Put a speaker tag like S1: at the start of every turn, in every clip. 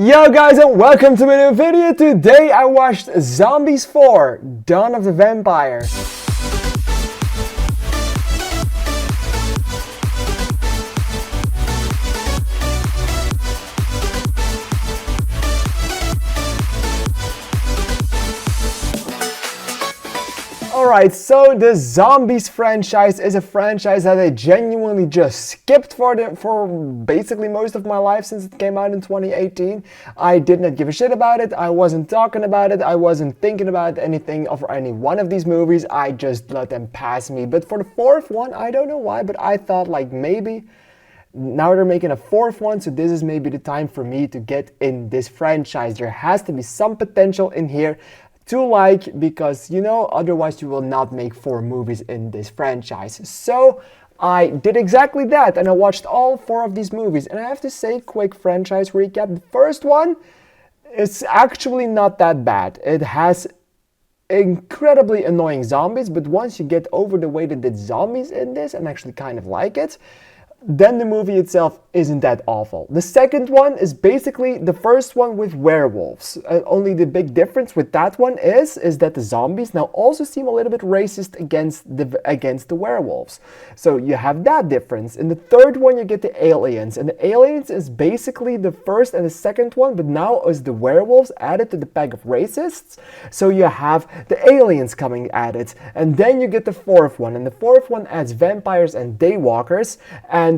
S1: Yo guys, and welcome to my new video. Today I watched Zombies 4, Dawn of the Vampire. Alright, so the Zombies franchise is a franchise that I genuinely just skipped for basically most of my life since it came out in 2018. I did not give a shit about it, I wasn't talking about it, I wasn't thinking about anything of any one of these movies, I just let them pass me. But for the fourth one, I don't know why, but I thought like maybe now they're making a fourth one, so this is maybe the time for me to get in this franchise. There has to be some potential in here to like, because otherwise you will not make 4 movies in this franchise. So I did exactly that, and I watched all 4 of these movies. And I have to say, quick franchise recap, the first one is actually not that bad. It has incredibly annoying zombies, but once you get over the way that it's zombies in this and actually kind of like it, then the movie itself isn't that awful. The second one is basically the first one with werewolves. Only the big difference with that one is that the zombies now also seem a little bit racist against the werewolves. So you have that difference. In the third one you get the aliens, and the aliens is basically the first and the second one, but now is the werewolves added to the pack of racists. So you have the aliens coming at it, and then you get the fourth one, and the fourth one adds vampires and daywalkers. And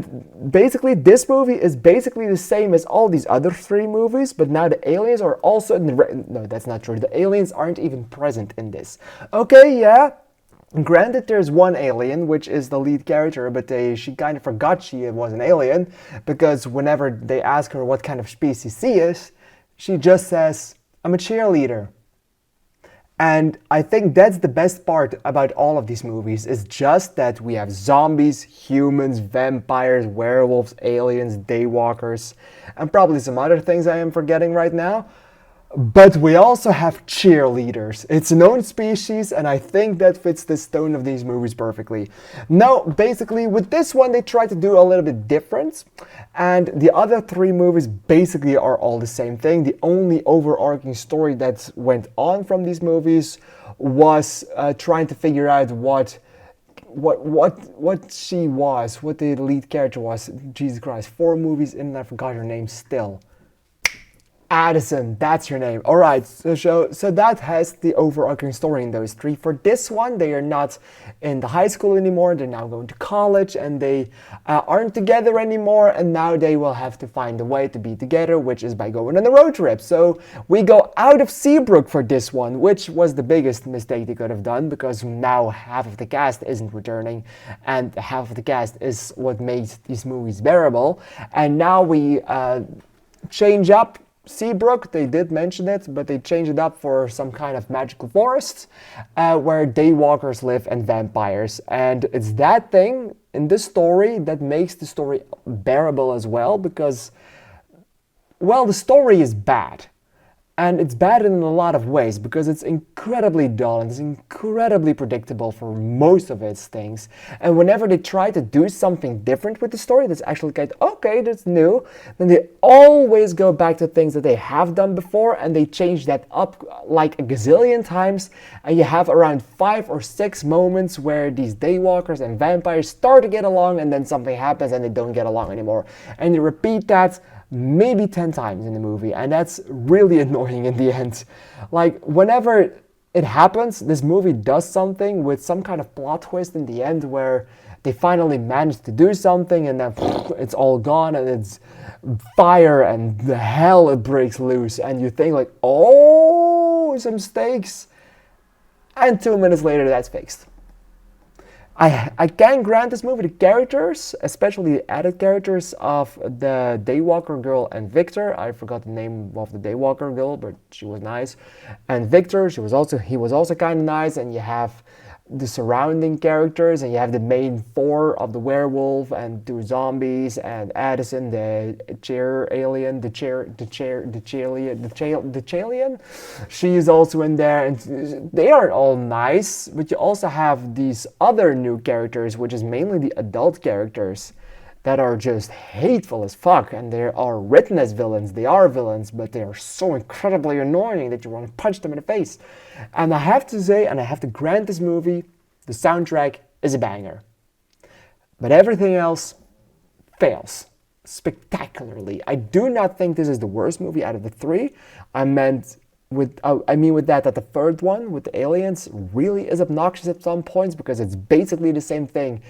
S1: basically this movie is basically the same as all these other 3 movies, but now the aliens are also no, that's not true. The aliens aren't even present in this. Okay, yeah. Granted, there's one alien, which is the lead character, but she kind of forgot she was an alien, because whenever they ask her what kind of species she is, she just says, "I'm a cheerleader." And I think that's the best part about all of these movies, is just that we have zombies, humans, vampires, werewolves, aliens, daywalkers, and probably some other things I am forgetting right now. But we also have cheerleaders. It's a known species, and I think that fits the tone of these movies perfectly. Now, basically, with this one, they try to do a little bit different, and the other 3 movies basically are all the same thing. The only overarching story that went on from these movies was trying to figure out what she was, what the lead character was. Jesus Christ, 4 movies in and I forgot her name still. Addison, that's your name. Alright, so that has the overarching story in those 3. For this one, they are not in the high school anymore, they're now going to college, and they aren't together anymore, and now they will have to find a way to be together, which is by going on a road trip. So we go out of Seabrook for this one, which was the biggest mistake they could have done, because now half of the cast isn't returning, and half of the cast is what made these movies bearable. And now we change up Seabrook. They did mention it, but they changed it up for some kind of magical forest where daywalkers live and vampires. And it's that thing in this story that makes the story bearable as well, because, well, the story is bad. And it's bad in a lot of ways, because it's incredibly dull and it's incredibly predictable for most of its things. And whenever they try to do something different with the story that's actually kind of, okay, that's new, then they always go back to things that they have done before, and they change that up like a gazillion times. And you have around 5 or 6 moments where these daywalkers and vampires start to get along, and then something happens and they don't get along anymore. And you repeat that maybe 10 times in the movie, and that's really annoying in the end. Like, whenever it happens, this movie does something with some kind of plot twist in the end where they finally manage to do something, and then it's all gone, and it's fire and the hell it breaks loose, and you think like, oh, some stakes, and 2 minutes later that's fixed. I can grant this movie the characters, especially the added characters of the Daywalker girl and Victor. I forgot the name of the Daywalker girl, but she was nice. And Victor, he was also kind of nice. And you have the surrounding characters, and you have the main 4 of the werewolf and 2 zombies, and Addison, the chair alien, the alien. She is also in there, and they are all nice. But you also have these other new characters, which is mainly the adult characters. that are just hateful as fuck, and they are written as villains. They are villains, but they are so incredibly annoying that you want to punch them in the face. And I have to say, and I have to grant this movie, the soundtrack is a banger. But everything else fails spectacularly. I do not think this is the worst movie out of the three. I mean with that the third one with the aliens really is obnoxious at some points because it's basically the same thing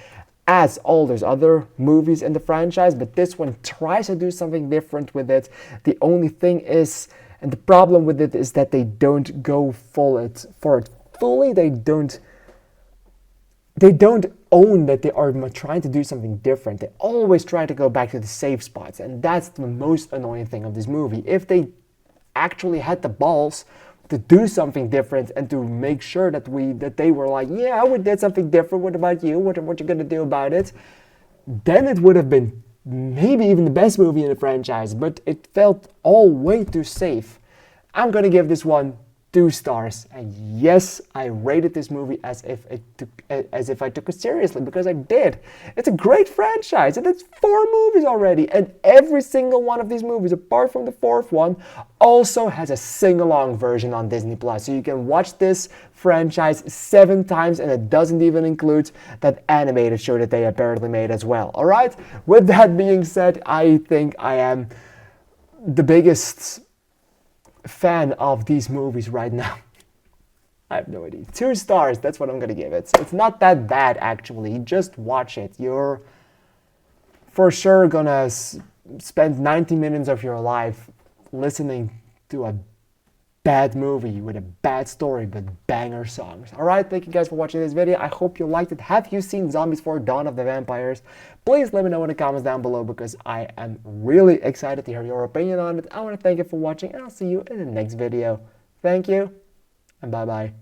S1: as all those other movies in the franchise, but this one tries to do something different with it. The only thing is, and the problem with it is that they don't go for it fully. They don't own that they are trying to do something different. They always try to go back to the safe spots, and that's the most annoying thing of this movie. If they actually had the balls to do something different and to make sure that they were like, yeah, we did something different, what about you, what you gonna do about it, then it would have been maybe even the best movie in the franchise, but it felt all way too safe. I'm gonna give this one 2 stars, and yes, I rated this movie as if I took it seriously, because I did. It's a great franchise, and it's 4 movies already, and every single one of these movies, apart from the 4th one, also has a sing-along version on Disney+. So you can watch this franchise 7 times, and it doesn't even include that animated show that they apparently made as well. Alright, with that being said, I think I am the biggest fan of these movies right now. I have no idea. 2 stars, that's what I'm gonna give it. It's not that bad actually, just watch it. You're for sure gonna spend 90 minutes of your life listening to a bad movie with a bad story but banger songs. Alright, thank you guys for watching this video. I hope you liked it. Have you seen Zombies 4: Dawn of the Vampires? Please let me know in the comments down below, because I am really excited to hear your opinion on it. I want to thank you for watching, and I'll see you in the next video. Thank you, and bye bye.